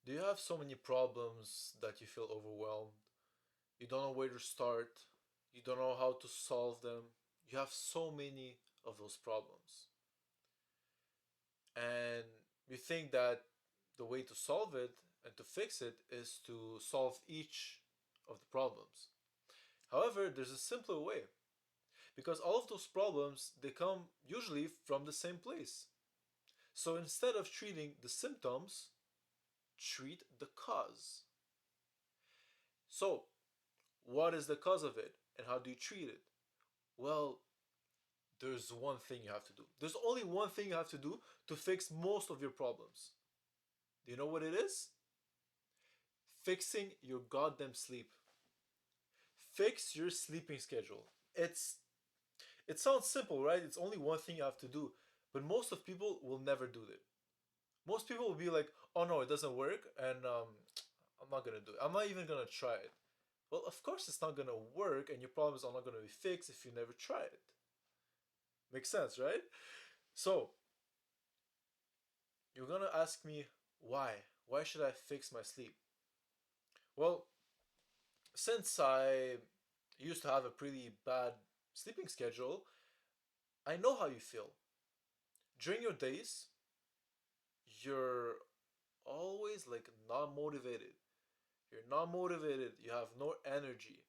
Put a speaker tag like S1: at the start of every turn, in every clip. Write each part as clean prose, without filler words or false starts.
S1: Do you have so many problems that you feel overwhelmed? You don't know where to start. You don't know how to solve them. You have so many of those problems. And you think that the way to solve it and to fix it is to solve each of the problems. However, there's a simpler way because all of those problems they come usually from the same place. So instead of treating the symptoms, treat the cause. So, what is the cause of it and how do you treat it? Well, there's one thing you have to do. There's only one thing you have to do to fix most of your problems. Do you know what it is? Fixing your goddamn sleep. Fix your sleeping schedule. It sounds simple, right? It's only one thing you have to do, but most of people will never do it. Most people will be like, "Oh no, it doesn't work," and I'm not gonna do it. I'm not even gonna try it. Well, of course it's not gonna work, and your problems are not gonna be fixed if you never try it. Makes sense, right? So you're gonna ask me why? Why should I fix my sleep? Well, since I used to have a pretty bad sleeping schedule, I know how you feel. During your days, you're always like not motivated. You're not motivated. You have no energy.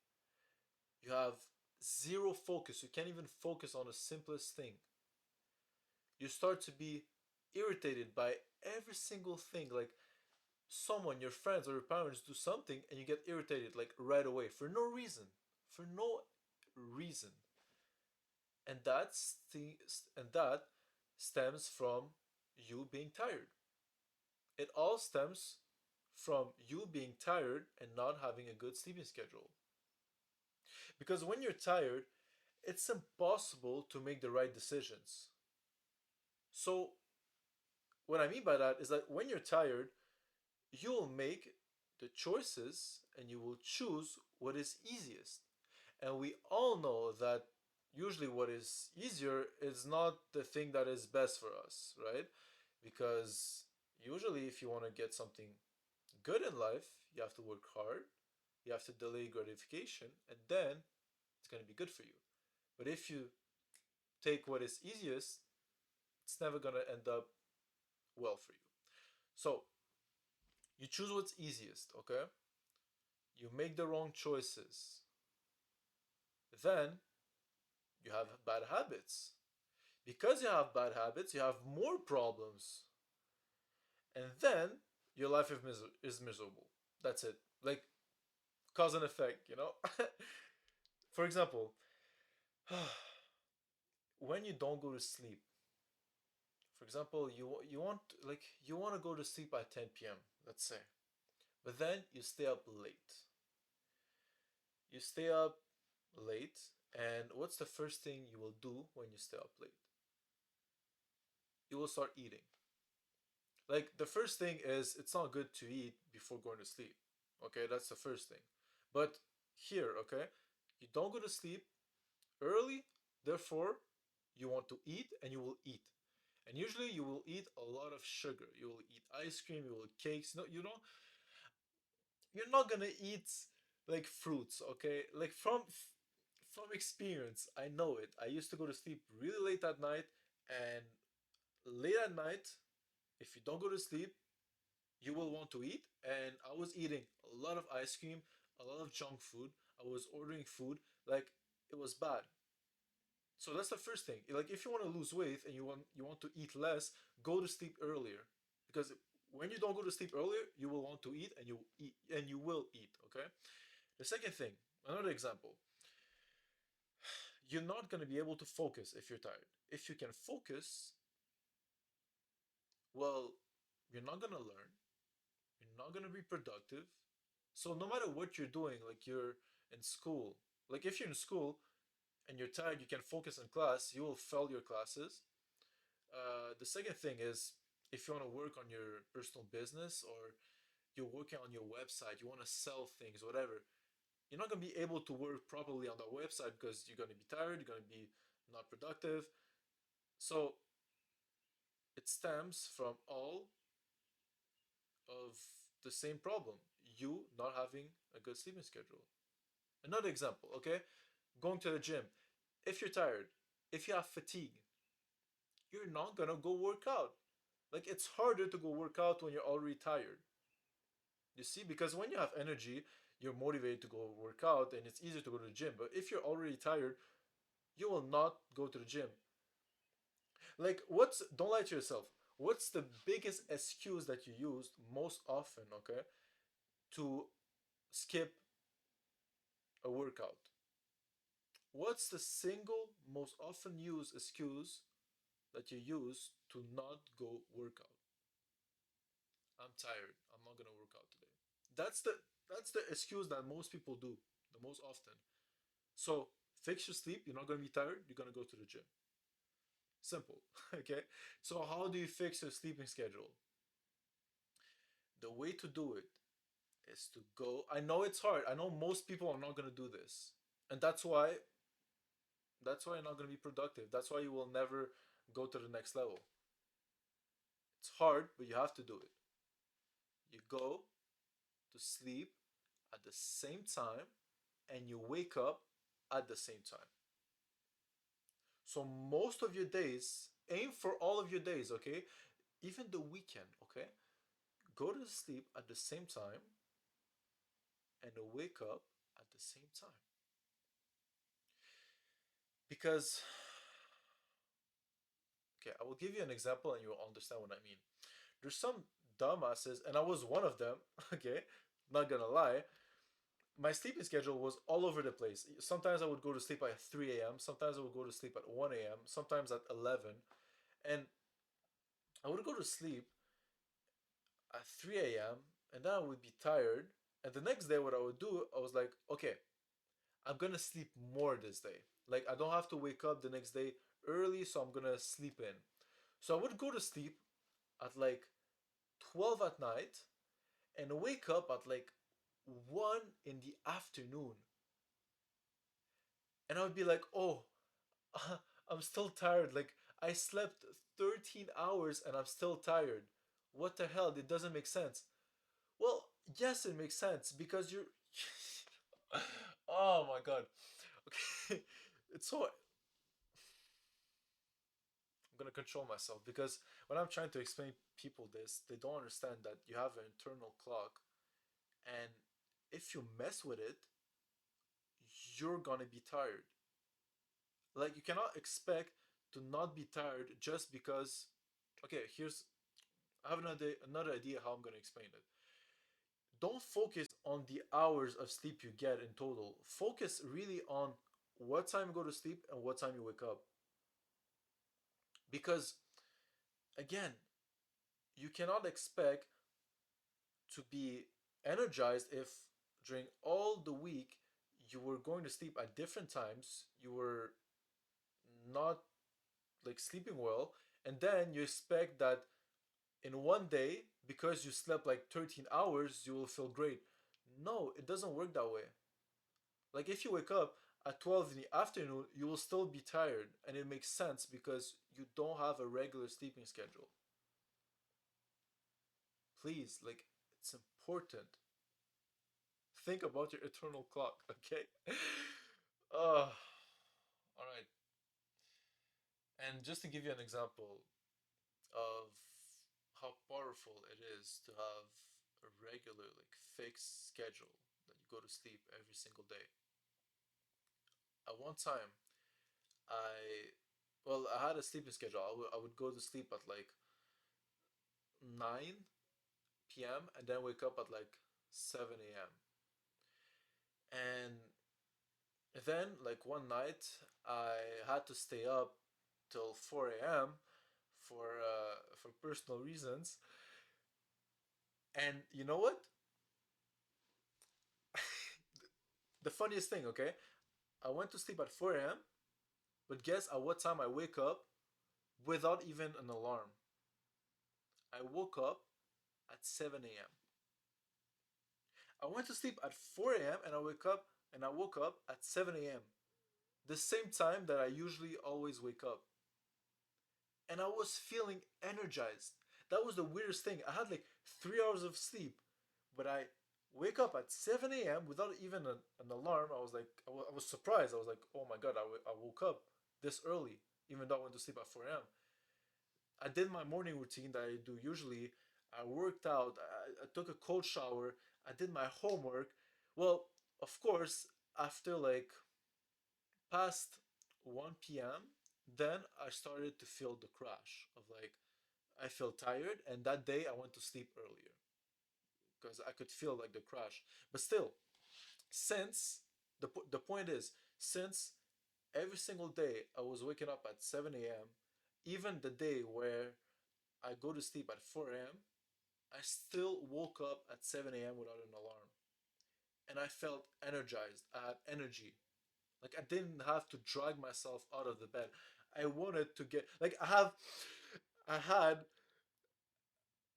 S1: You have zero focus. You can't even focus on the simplest thing. You start to be irritated by every single thing. Like someone, your friends or your parents do something and you get irritated like right away for no reason. For no reason. And that stems from you being tired. It all stems from you being tired and not having a good sleeping schedule. Because when you're tired, it's impossible to make the right decisions. So, what I mean by that is that when you're tired, you'll make the choices and you will choose what is easiest. And we all know that usually what is easier is not the thing that is best for us, right? Because usually, if you want to get something good in life, you have to work hard, you have to delay gratification, and then it's going to be good for you. But if you take what is easiest, it's never going to end up well for you. So you choose what's easiest, okay? You make the wrong choices. Then you have bad habits. Because you have bad habits, you have more problems. And then your life is miserable. That's it. Like cause and effect, you know? For example, when you don't go to sleep, for example, you want to go to sleep at 10 p.m., let's say. But then you stay up late. You stay up late, and what's the first thing you will do when you stay up late? You will start eating. Like the first thing is it's not good to eat before going to sleep. Okay, that's the first thing. But here, okay, you don't go to sleep early, therefore you want to eat and you will eat. And usually you will eat a lot of sugar. You will eat ice cream, you will eat cakes. No, you're not gonna eat like fruits, okay? Like from experience, I know it. I used to go to sleep really late at night, and late at night, if you don't go to sleep, you will want to eat. And I was eating a lot of ice cream, a lot of junk food. I was ordering food like it was bad. So that's the first thing. Like if you want to lose weight and you want to eat less, go to sleep earlier. Because when you don't go to sleep earlier, you will want to eat and you will eat, okay? The second thing, another example, you're not going to be able to focus if you're tired. If you can focus, well, you're not going to learn, you're not going to be productive. So no matter what you're doing, like you're in school, like if you're in school and you're tired, you can focus in class, you will fail your classes. The second thing is if you want to work on your personal business or you're working on your website, you want to sell things, whatever, you're not going to be able to work properly on that website because you're going to be tired, you're going to be not productive. So it stems from all of the same problem. You not having a good sleeping schedule. Another example, okay? Going to the gym. If you're tired, if you have fatigue, you're not gonna go work out. Like it's harder to go work out when you're already tired. You see, because when you have energy, you're motivated to go work out and it's easier to go to the gym. But if you're already tired, you will not go to the gym. Like, don't lie to yourself. What's the biggest excuse that you use most often, okay, to skip a workout? What's the single most often used excuse that you use to not go work out? I'm tired. I'm not gonna work out today. That's the that's the excuse that most people do the most often. So fix your sleep. You're not gonna be tired. You're gonna go to the gym. Simple. Okay. So how do you fix your sleeping schedule? The way to do it is to go. I know it's hard. I know most people are not gonna do this, and that's why you're not gonna be productive. That's why you will never go to the next level. It's hard, but you have to do it. You go to sleep at the same time and you wake up at the same time. So most of your days, aim for all of your days, okay? Even the weekend, okay? Go to sleep at the same time and wake up at the same time. Because, okay, I will give you an example and you will understand what I mean. There's some dumbasses, and I was one of them, okay? Not gonna lie. My sleeping schedule was all over the place. Sometimes I would go to sleep at 3 a.m., sometimes I would go to sleep at 1 a.m., sometimes at 11. And I would go to sleep at 3 a.m. and then I would be tired. And the next day, what I would do, I was like, okay, I'm gonna sleep more this day. Like, I don't have to wake up the next day early, so I'm gonna sleep in. So I would go to sleep at like 12 at night and wake up at like 1 in the afternoon. And I would be like, oh, I'm still tired. Like, I slept 13 hours and I'm still tired. What the hell? It doesn't make sense. Well, yes, it makes sense because you're. Oh my god. Okay, it's so. I'm gonna control myself because when I'm trying to explain people this, they don't understand that you have an internal clock, and if you mess with it, you're gonna be tired. Like you cannot expect to not be tired just because. Okay, here's. I have another idea how I'm gonna explain it. Don't focus on the hours of sleep you get in total. Focus really on what time you go to sleep and what time you wake up. Because again, you cannot expect to be energized if during all the week you were going to sleep at different times, you were not like sleeping well, and then you expect that in one day, because you slept like 13 hours, you will feel great. No, it doesn't work that way. Like if you wake up at 12 in the afternoon, you will still be tired, and it makes sense because you don't have a regular sleeping schedule. Please, like it's important. Think about your eternal clock, okay? All right. And just to give you an example of how powerful it is to have a regular, like fixed schedule that you go to sleep every single day. At one time, I I had a sleeping schedule. I would go to sleep at like 9 p.m. and then wake up at like 7 a.m. And then like one night I had to stay up till 4 a.m. For personal reasons. And you know what? The funniest thing, okay? I went to sleep at 4 a.m. But guess at what time I wake up without even an alarm? I woke up at 7 a.m. I went to sleep at 4 a.m. and I woke up at 7 a.m. The same time that I usually always wake up. And I was feeling energized. That was the weirdest thing. I had like 3 hours of sleep. but I wake up at 7 a.m. without even an alarm. I was like, I was surprised. I was like, oh my god, I woke up this early, even though I went to sleep at 4 a.m. I did my morning routine that I do usually. I worked out. I took a cold shower. I did my homework. Well, of course, after like past 1 p.m., then I started to feel the crash of like, I feel tired, and that day I went to sleep earlier because I could feel like the crash. But still, since the point is, since every single day I was waking up at 7 a.m., even the day where I go to sleep at 4 a.m., I still woke up at 7 a.m. without an alarm. And I felt energized. I had energy. Like I didn't have to drag myself out of the bed. I wanted to get like I had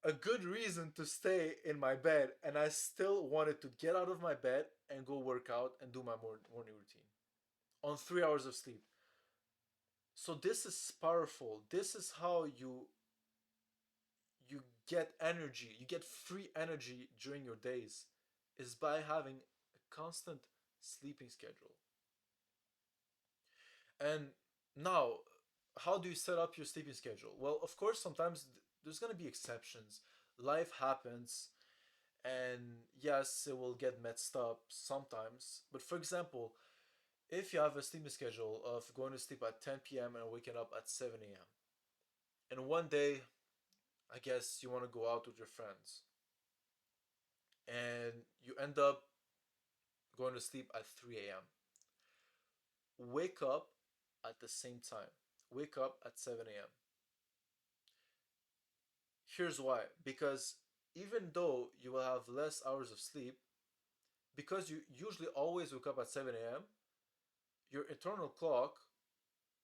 S1: a good reason to stay in my bed, and I still wanted to get out of my bed and go work out and do my morning routine on 3 hours of sleep. So this is powerful. This is how you get energy. You get free energy during your days is by having a constant sleeping schedule. And now, how do you set up your sleeping schedule? Well, of course, sometimes there's going to be exceptions. Life happens, and yes, it will get messed up sometimes. But for example, if you have a sleeping schedule of going to sleep at 10 p.m. and waking up at 7 a.m., and one day, I guess you want to go out with your friends, and you end up going to sleep at 3 a.m., wake up at the same time. Wake up at 7 a.m. Here's why. Because even though you will have less hours of sleep, because you usually always wake up at 7 a.m., your internal clock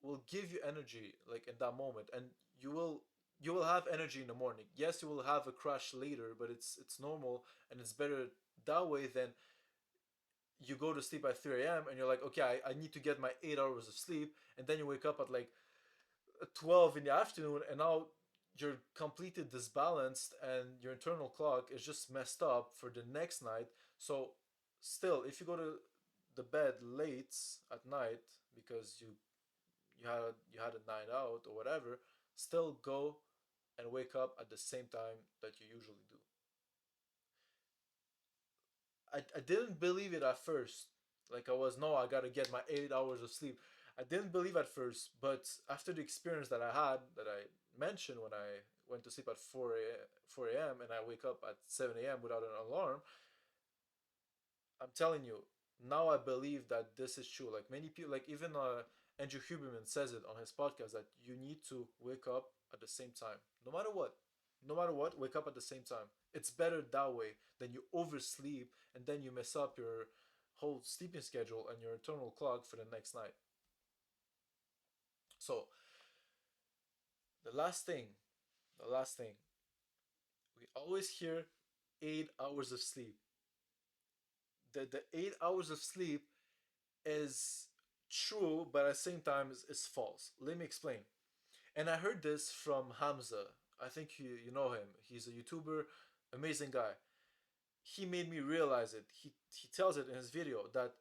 S1: will give you energy like in that moment, and you will have energy in the morning. Yes, you will have a crash later, but it's normal, and it's better that way than you go to sleep at 3 a.m. and you're like, okay, I need to get my 8 hours of sleep, and then you wake up at like 12 in the afternoon, and now you're completely disbalanced and your internal clock is just messed up for the next night. So still, if you go to the bed late at night because you had a night out or whatever, still go and wake up at the same time that you usually do. I didn't believe it at first. Like I was, no, I gotta get my 8 hours of sleep. I didn't believe at first, but after the experience that I had, that I mentioned when I went to sleep at 4 a.m. and I wake up at 7 a.m. without an alarm, I'm telling you, now I believe that this is true. Like many people, like even Andrew Huberman says it on his podcast that you need to wake up at the same time, no matter what. No matter what, wake up at the same time. It's better that way than you oversleep and then you mess up your whole sleeping schedule and your internal clock for the next night. So the last thing, the last thing, we always hear 8 hours of sleep. The 8 hours of sleep is true, but at the same time is false. Let me explain. And I heard this from Hamza. I think you know him. He's a YouTuber, amazing guy. He made me realize it. He tells it in his video that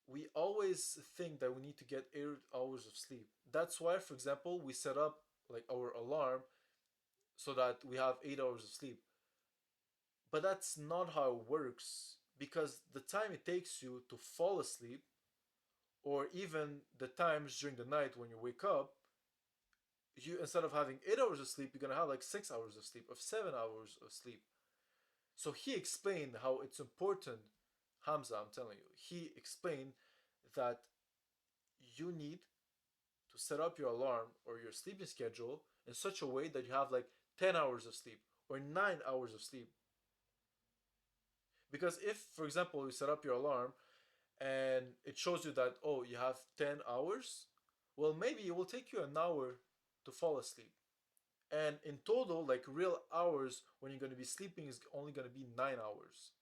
S1: we always think that we need to get 8 hours of sleep. That's why, for example, we set up like our alarm so that we have 8 hours of sleep. But that's not how it works because the time it takes you to fall asleep, or even the times during the night when you wake up, you instead of having 8 hours of sleep, you're gonna have like 6 hours of sleep, of 7 hours of sleep. So he explained how it's important, Hamza, I'm telling you, he explained that you need to set up your alarm or your sleeping schedule in such a way that you have like 10 hours of sleep or 9 hours of sleep. Because if, for example, you set up your alarm and it shows you that, oh, you have 10 hours, well, maybe it will take you an hour to fall asleep. And in total, like real hours when you're going to be sleeping is only going to be 9 hours.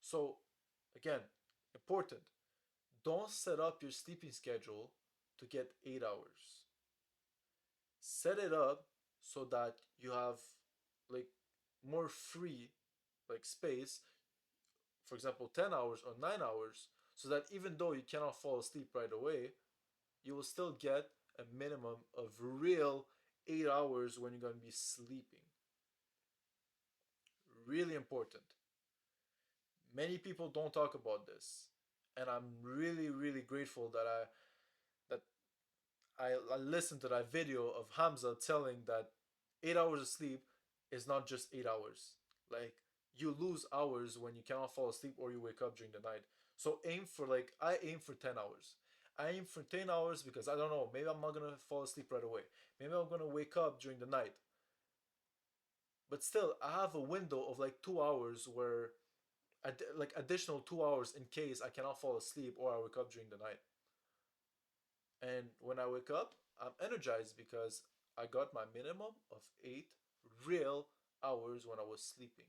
S1: So, again, important. Don't set up your sleeping schedule to get 8 hours. Set it up so that you have like more free, like space, for example, 10 hours or 9 hours, so that even though you cannot fall asleep right away, you will still get a minimum of real 8 hours when you're going to be sleeping. Really important. Many people don't talk about this, and I'm really, really grateful that I listened to that video of Hamza telling that 8 hours of sleep is not just 8 hours. Like, you lose hours when you cannot fall asleep or you wake up during the night. So aim for, like, I aim for 10 hours. I aim for 10 hours because I don't know, maybe I'm not gonna fall asleep right away. Maybe I'm gonna wake up during the night. But still, I have a window of like 2 hours where like additional 2 hours in case I cannot fall asleep or I wake up during the night. And when I wake up, I'm energized because I got my minimum of 8 real hours when I was sleeping,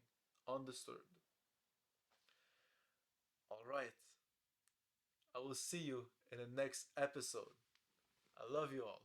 S1: undisturbed. All right, I will see you in the next episode. I love you all.